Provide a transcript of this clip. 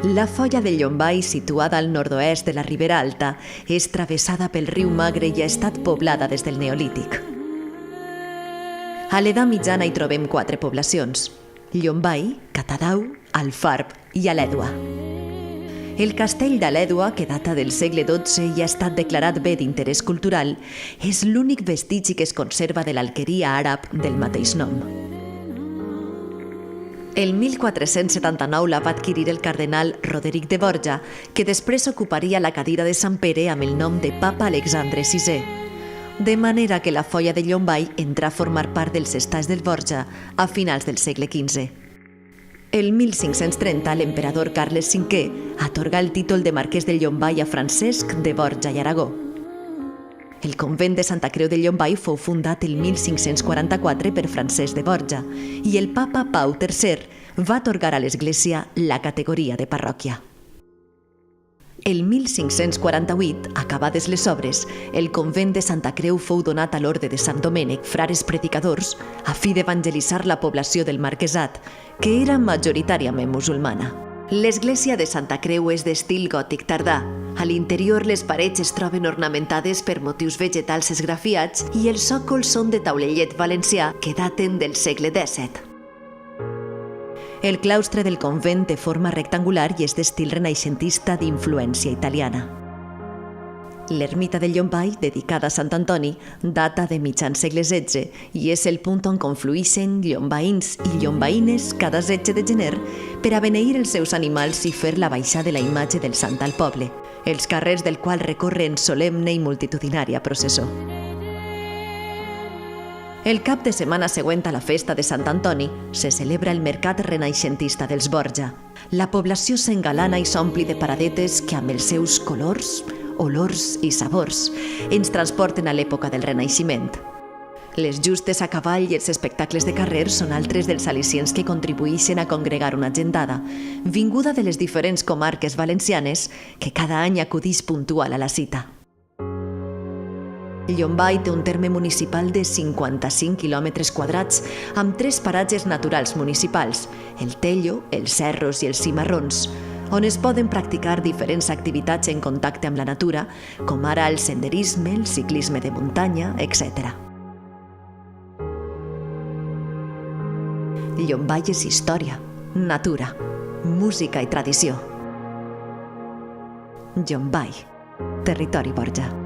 La Foia de Llombai, situada al nord-oest de la Ribera Alta, és travessada pel riu Magre i ha estat poblada des del Neolític. A l'edat mitjana hi trobem 4 poblacions: Llombai, Catadau, Alfarb i Alèdua. El castell d'Alèdua, que data del segle XII i ha estat declarat bé d'interès cultural, és l'únic vestigi que es conserva de l'alqueria àrab del mateix nom. El 1479 la va adquirir el cardenal Roderic de Borja, que després ocuparia la cadira de Sant Pere amb el nom de Papa Alexandre VI, de manera que la Foia de Llombai entrà a formar part dels estats del Borja a finals del segle XV. El 1530, l'emperador Carles V atorgà el títol de marquès de Llombai a Francesc de Borja i Aragó. El convent de Santa Creu de Llombai fou fundat el 1544 per Francesc de Borja i el papa Pau III va atorgar a l'església la categoria de parròquia. El 1548, acabades les obres, el convent de Santa Creu fou donat a l'orde de Sant Domènec, frares predicadors, a fi d'evangelitzar la població del marquesat, que era majoritàriament musulmana. L'església de Santa Creu és d'estil gòtic tardà. A l'interior les parets es troben ornamentades per motius vegetals esgrafiats i els sòcols són de taulellet valencià que daten del segle XVII. El claustre del convent té forma rectangular i és d'estil renaixentista d'influència italiana. L'ermita de Llombai, dedicada a Sant Antoni, data de mitjan segle XVI i és el punt on confluïxen llombaïns i llombaïnes cada 16 de gener per a beneir els seus animals i fer la baixada de la imatge del sant al poble, els carrers del qual recorren solemne i multitudinària processó. El cap de setmana següent a la festa de Sant Antoni se celebra el mercat renaixentista dels Borja. La població s'engalana i s'ompli de paradetes que amb els seus colors, olors i sabors ens transporten a l'època del Renaixement. Les justes a cavall i els espectacles de carrer són altres dels al·licients que contribueixen a congregar una agendada, vinguda de les diferents comarques valencianes que cada any acudix puntual a la cita. Llombai té un terme municipal de 55 quilòmetres quadrats amb 3 paratges naturals municipals, el Tello, els Cerros i els Cimarrons, on es poden practicar diferents activitats en contacte amb la natura, com ara el senderisme, el ciclisme de muntanya, etc. Llombai és història, natura, música i tradició. Llombai, territori Borja.